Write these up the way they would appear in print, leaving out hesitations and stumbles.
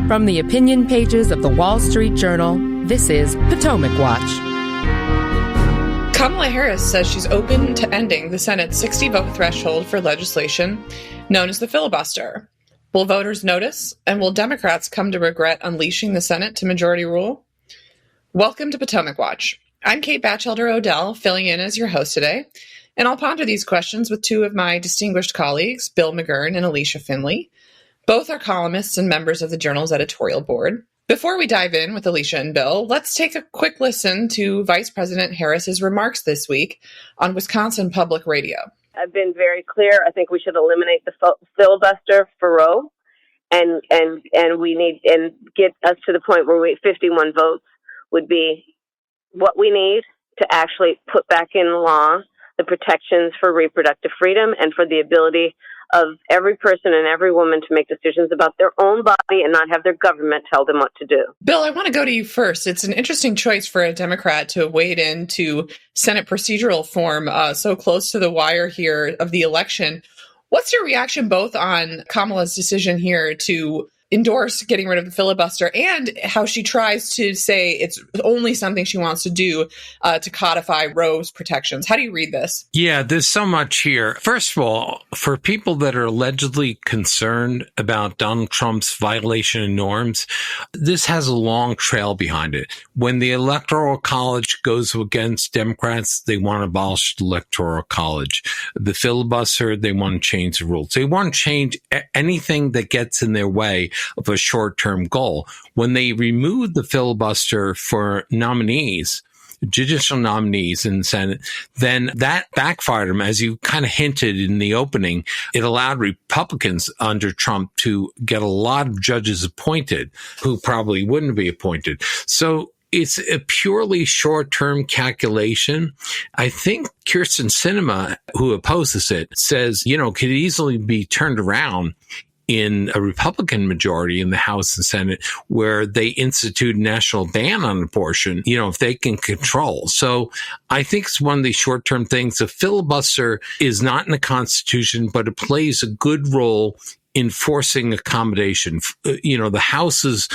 From the opinion pages of the Wall Street Journal, this is Potomac Watch. Kamala Harris says she's open to ending the Senate's 60-vote threshold for legislation known as the filibuster. Will voters notice, and will Democrats come to regret unleashing the Senate to majority rule? Welcome to Potomac Watch. I'm Kate Batchelder-Odell, filling in as your host today, and I'll ponder these questions with two of my distinguished colleagues, Bill McGurn and Alicia Finley. Both are columnists and members of the Journal's editorial board. Before we dive in with Alicia and Bill, let's take a quick listen to Vice President Harris's remarks this week on Wisconsin Public Radio. I've been very clear. I think we should eliminate the filibuster for Roe, and we need and get us to the point where 51 votes would be what we need to actually put back in law the protections for reproductive freedom and for the ability of every person and every woman to make decisions about their own body and not have their government tell them what to do. Bill, I want to go to you first. It's an interesting choice for a Democrat to wade into Senate procedural form so close to the wire here of the election. What's your reaction both on Kamala's decision here to endorse getting rid of the filibuster and how she tries to say it's only something she wants to do to codify Roe's protections? How do you read this? Yeah, there's so much here. First of all, for people that are allegedly concerned about Donald Trump's violation of norms, this has a long trail behind it. When the Electoral College goes against Democrats, they want to abolish the Electoral College. The filibuster, they want to change the rules. They want to change anything that gets in their way of a short-term goal. When they removed the filibuster for nominees, judicial nominees in the Senate, then that backfired them. As you kind of hinted in the opening, it allowed Republicans under Trump to get a lot of judges appointed who probably wouldn't be appointed. So it's a purely short-term calculation. I think Kirsten Sinema, who opposes it, says, could easily be turned around in a Republican majority in the House and Senate where they institute a national ban on abortion, if they can control. So I think it's one of these short-term things. The filibuster is not in the Constitution, but it plays a good role in forcing accommodation. The House is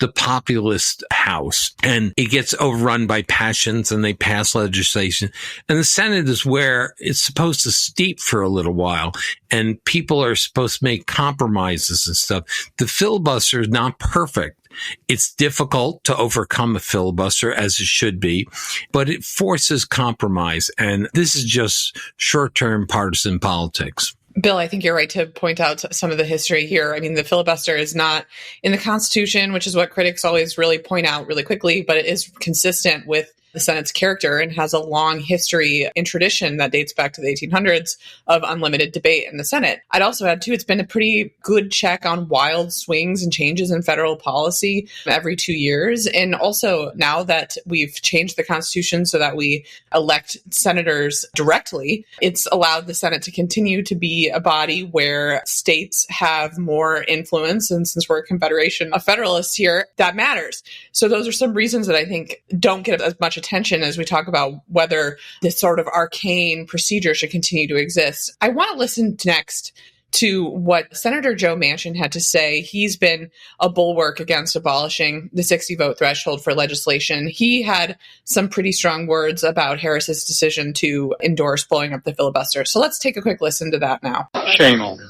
the populist house, and it gets overrun by passions and they pass legislation. And the Senate is where it's supposed to steep for a little while and people are supposed to make compromises and stuff. The filibuster is not perfect. It's difficult to overcome a filibuster, as it should be, but it forces compromise. And this is just short-term partisan politics. Bill, I think you're right to point out some of the history here. I mean, the filibuster is not in the Constitution, which is what critics always really point out really quickly, but it is consistent with the Senate's character and has a long history and tradition that dates back to the 1800s of unlimited debate in the Senate. I'd also add, too, it's been a pretty good check on wild swings and changes in federal policy every 2 years. And also, now that we've changed the Constitution so that we elect senators directly, it's allowed the Senate to continue to be a body where states have more influence. And since we're a confederation of federalists here, that matters. So those are some reasons that I think don't get as much attention as we talk about whether this sort of arcane procedure should continue to exist. I want to listen next to what Senator Joe Manchin had to say. He's been a bulwark against abolishing the 60-vote threshold for legislation. He had some pretty strong words about Harris's decision to endorse blowing up the filibuster. So let's take a quick listen to that now. Shame on her.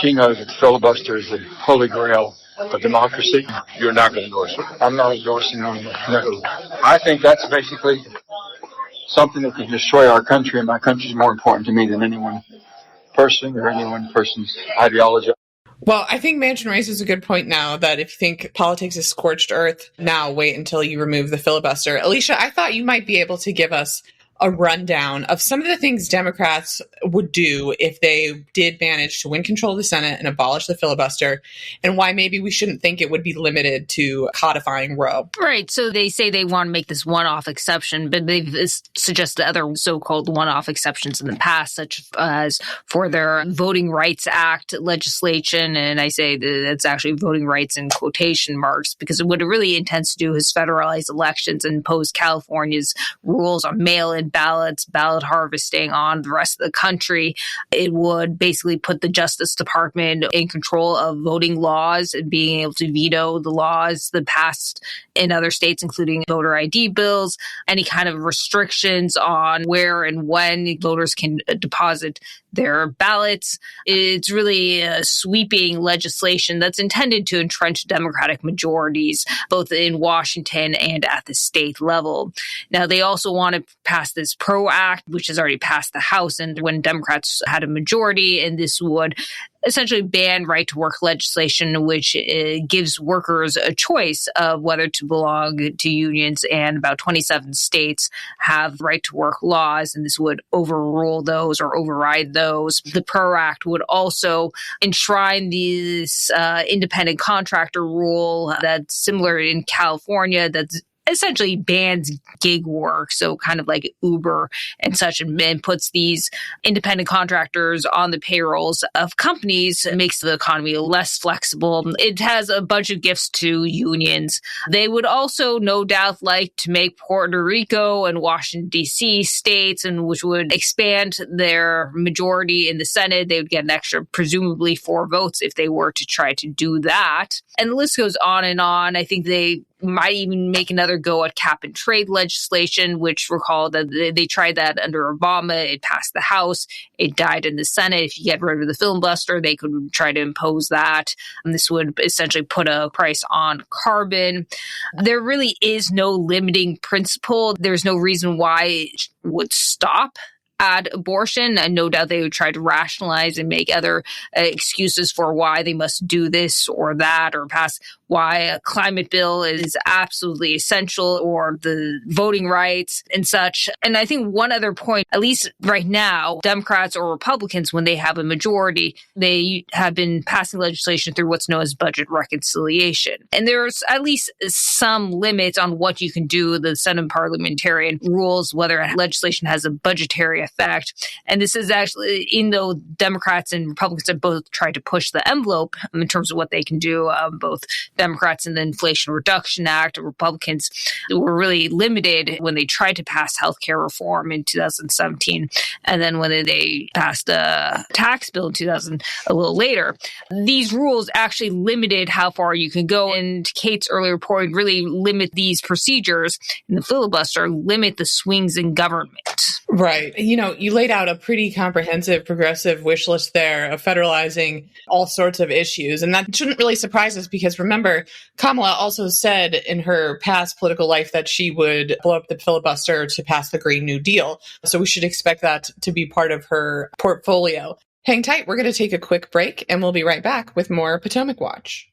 She knows that filibuster is the holy grail of democracy. You're not going to endorse it. I'm not endorsing it. No. I think that's basically something that can destroy our country, and my country is more important to me than any one person or any one person's ideology. Well, I think Manchin raises a good point now that if you think politics is scorched earth, now wait until you remove the filibuster. Alicia, I thought you might be able to give us a rundown of some of the things Democrats would do if they did manage to win control of the Senate and abolish the filibuster, and why maybe we shouldn't think it would be limited to codifying Roe. Right. So they say they want to make this one-off exception, but they've suggested other so-called one-off exceptions in the past, such as for their Voting Rights Act legislation. And I say that it's actually voting rights in quotation marks, because what it really intends to do is federalize elections and impose California's rules on mail-in ballots, ballot harvesting on the rest of the country. It would basically put the Justice Department in control of voting laws and being able to veto the laws that passed in other states, including voter ID bills, any kind of restrictions on where and when voters can deposit their ballots. It's really a sweeping legislation that's intended to entrench Democratic majorities, both in Washington and at the state level. Now, they also want to pass this PRO Act, which has already passed the House, and when Democrats had a majority, and this would essentially ban right-to-work legislation, which gives workers a choice of whether to belong to unions, and about 27 states have right-to-work laws, and this would overrule those or override those. The PRO Act would also enshrine this independent contractor rule that's similar in California, that's essentially bans gig work, so kind of like Uber and such, and puts these independent contractors on the payrolls of companies. It makes the economy less flexible. It has a bunch of gifts to unions. They would also no doubt like to make Puerto Rico and Washington, D.C. states, and which would expand their majority in the Senate. They would get an extra, presumably 4 votes if they were to try to do that. And the list goes on and on. I think they might even make another go at cap and trade legislation, which recall that they tried that under Obama. It passed the House. It died in the Senate. If you get rid of the filibuster, they could try to impose that. And this would essentially put a price on carbon. There really is no limiting principle. There's no reason why it would stop at abortion, and no doubt they would try to rationalize and make other excuses for why they must do this or that, or pass why a climate bill is absolutely essential, or the voting rights and such. And I think one other point, at least right now, Democrats or Republicans, when they have a majority, they have been passing legislation through what's known as budget reconciliation. And there's at least some limits on what you can do. The Senate parliamentarian rules whether legislation has a budgetary effect. And this is actually, even though Democrats and Republicans have both tried to push the envelope in terms of what they can do, both Democrats in the Inflation Reduction Act, Republicans were really limited when they tried to pass healthcare reform in 2017. And then when they passed a tax bill in 2000, a little later, these rules actually limited how far you can go. And Kate's earlier point really limit these procedures in the filibuster, limit the swings in government. Right. You know, you laid out a pretty comprehensive progressive wish list there of federalizing all sorts of issues. And that shouldn't really surprise us because remember, Kamala also said in her past political life that she would blow up the filibuster to pass the Green New Deal. So we should expect that to be part of her portfolio. Hang tight. We're going to take a quick break and we'll be right back with more Potomac Watch.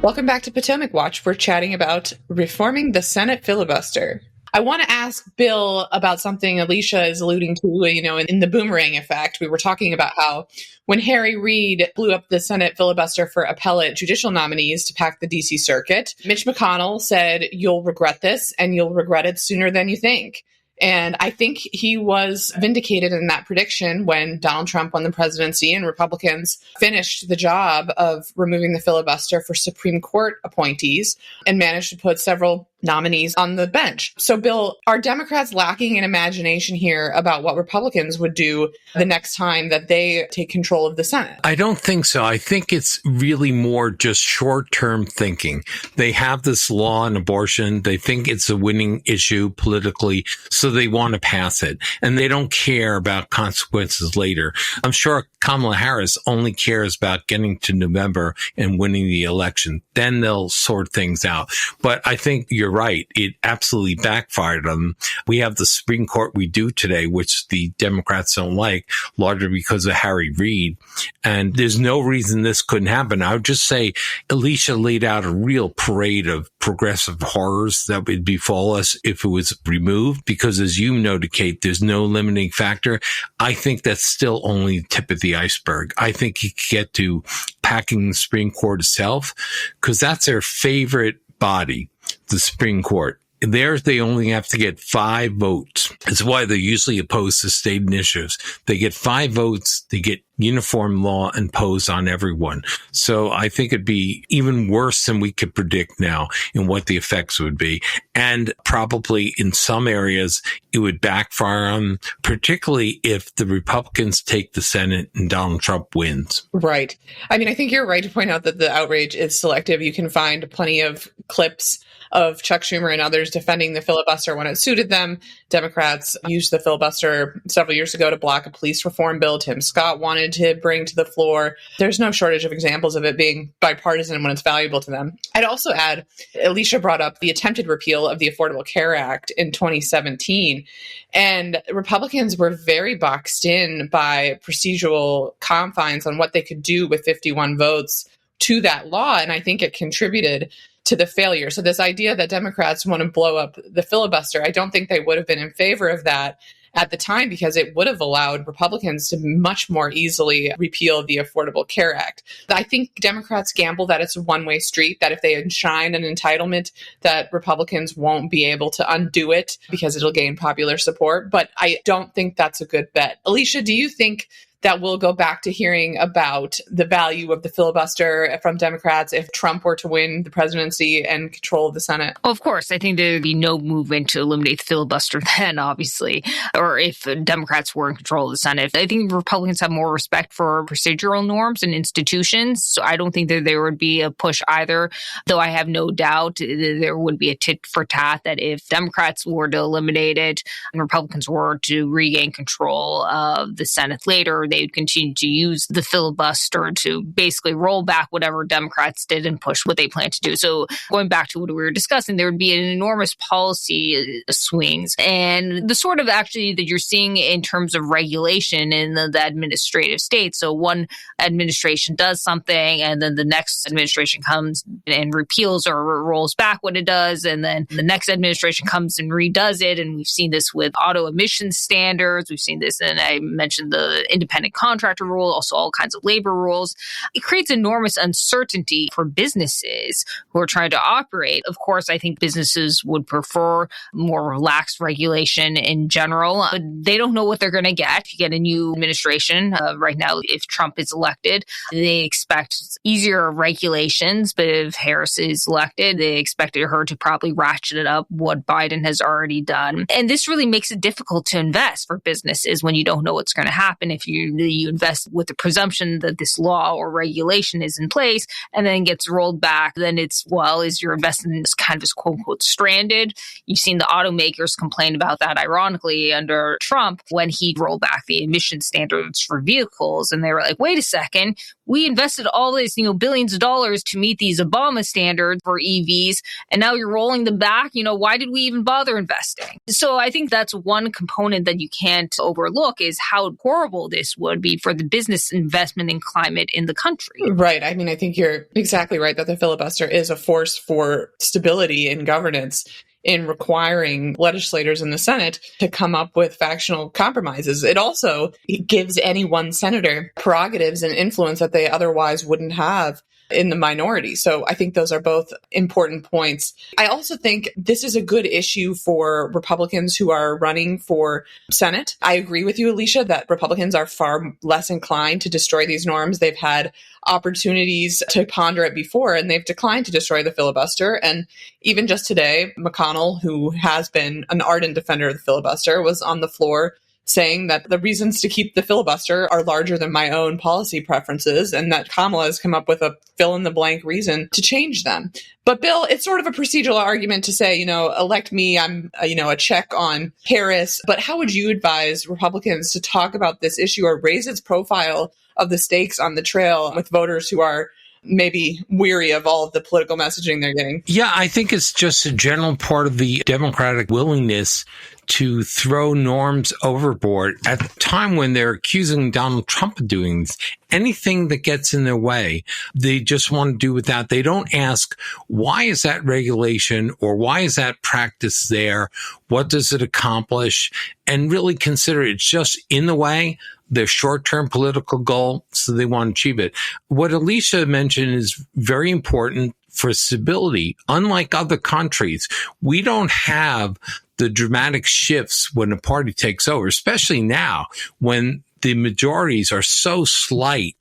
Welcome back to Potomac Watch. We're chatting about reforming the Senate filibuster. I want to ask Bill about something Alicia is alluding to, in the boomerang effect. We were talking about how when Harry Reid blew up the Senate filibuster for appellate judicial nominees to pack the D.C. Circuit, Mitch McConnell said, "You'll regret this, and you'll regret it sooner than you think." And I think he was vindicated in that prediction when Donald Trump won the presidency and Republicans finished the job of removing the filibuster for Supreme Court appointees and managed to put several nominees on the bench. So, Bill, are Democrats lacking in imagination here about what Republicans would do the next time that they take control of the Senate? I don't think so. I think it's really more just short-term thinking. They have this law on abortion. They think it's a winning issue politically, so they want to pass it. And they don't care about consequences later. I'm sure Kamala Harris only cares about getting to November and winning the election. Then they'll sort things out. But I think you're right. It absolutely backfired on them. We have the Supreme Court we do today, which the Democrats don't like, largely because of Harry Reid. And there's no reason this couldn't happen. I would just say Alicia laid out a real parade of progressive horrors that would befall us if it was removed, because as you noted, Kate, there's no limiting factor. I think that's still only the tip of the iceberg. I think you could get to packing the Supreme Court itself, because that's their favorite body, the Supreme Court. There, they only have to get 5 votes. That's why they're usually opposed to state initiatives. They get 5 votes, they get uniform law imposed on everyone. So I think it'd be even worse than we could predict now in what the effects would be. And probably in some areas, it would backfire on them, particularly if the Republicans take the Senate and Donald Trump wins. Right. I mean, I think you're right to point out that the outrage is selective. You can find plenty of clips of Chuck Schumer and others defending the filibuster when it suited them. Democrats used the filibuster several years ago to block a police reform bill Tim Scott wanted to bring to the floor. There's no shortage of examples of it being bipartisan when it's valuable to them. I'd also add, Alicia brought up the attempted repeal of the Affordable Care Act in 2017. And Republicans were very boxed in by procedural confines on what they could do with 51 votes to that law. And I think it contributed to the failure. So this idea that Democrats want to blow up the filibuster, I don't think they would have been in favor of that at the time, because it would have allowed Republicans to much more easily repeal the Affordable Care Act. I think Democrats gamble that it's a one-way street, that if they enshrine an entitlement, that Republicans won't be able to undo it because it'll gain popular support. But I don't think that's a good bet. Alicia, do you think that we'll go back to hearing about the value of the filibuster from Democrats if Trump were to win the presidency and control of the Senate? Well, of course, I think there'd be no movement to eliminate the filibuster then, obviously, or if Democrats were in control of the Senate. I think Republicans have more respect for procedural norms and institutions, so I don't think that there would be a push either, though I have no doubt there would be a tit for tat that if Democrats were to eliminate it and Republicans were to regain control of the Senate later, they would continue to use the filibuster to basically roll back whatever Democrats did and push what they plan to do. So going back to what we were discussing, there would be an enormous policy swings, and the sort of actually that you're seeing in terms of regulation in the administrative state. So one administration does something, and then the next administration comes and repeals or rolls back what it does, and then the next administration comes and redoes it. And we've seen this with auto emission standards. We've seen this, and I mentioned the independent contractor rule, also all kinds of labor rules. It creates enormous uncertainty for businesses who are trying to operate. Of course, I think businesses would prefer more relaxed regulation in general, but they don't know what they're going to get. You get a new administration. Right now, if Trump is elected, they expect easier regulations, but if Harris is elected, they expected her to probably ratchet it up what Biden has already done. And this really makes it difficult to invest for businesses when you don't know what's going to happen. If you invest with the presumption that this law or regulation is in place and then gets rolled back, then it's, well, is your investment kind of quote unquote stranded? You've seen the automakers complain about that, ironically, under Trump when he rolled back the emission standards for vehicles. And they were like, wait a second, we invested all this, billions of dollars to meet these Obama standards for EVs, and now you're rolling them back. Why did we even bother investing? So I think that's one component that you can't overlook, is how horrible this would be for the business investment and climate in the country. Right. I mean, I think you're exactly right that the filibuster is a force for stability in governance, in requiring legislators in the Senate to come up with factional compromises. It gives any one senator prerogatives and influence that they otherwise wouldn't have in the minority. So I think those are both important points. I also think this is a good issue for Republicans who are running for Senate. I agree with you, Alicia, that Republicans are far less inclined to destroy these norms. They've had opportunities to ponder it before, and they've declined to destroy the filibuster. And even just today, McConnell, who has been an ardent defender of the filibuster, was on the floor saying that the reasons to keep the filibuster are larger than my own policy preferences, and that Kamala has come up with a fill-in-the-blank reason to change them. But Bill, it's sort of a procedural argument to say, elect me, I'm, a check on Harris. But how would you advise Republicans to talk about this issue or raise its profile of the stakes on the trail with voters who are maybe weary of all of the political messaging they're getting? Yeah, I think it's just a general part of the Democratic willingness to throw norms overboard at the time when they're accusing Donald Trump of doing this. Anything that gets in their way, they just want to do with that. They don't ask, why is that regulation or why is that practice there? What does it accomplish? And really consider it's just in the way, their short-term political goal, so they want to achieve it. What Alicia mentioned is very important for stability. Unlike other countries, we don't have the dramatic shifts when a party takes over, especially now when the majorities are so slight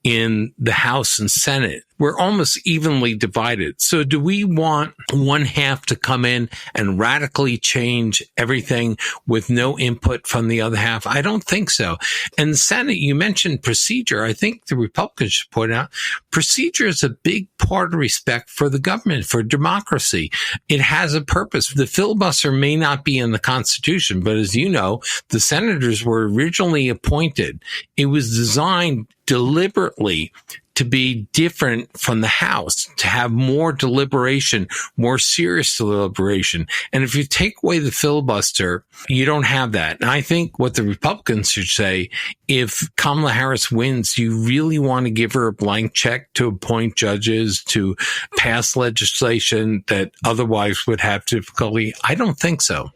in the House and Senate. We're almost evenly divided. So do we want one half to come in and radically change everything with no input from the other half? I don't think so. And the Senate, you mentioned procedure. I think the Republicans should point out procedure is a big part of respect for the government, for democracy. It has a purpose. The filibuster may not be in the Constitution, but as you know, the senators were originally appointed. It was designed deliberately to be different from the House, to have more deliberation, more serious deliberation. And if you take away the filibuster, you don't have that. And I think what the Republicans should say, if Kamala Harris wins, you really want to give her a blank check to appoint judges, to pass legislation that otherwise would have difficulty? I don't think so.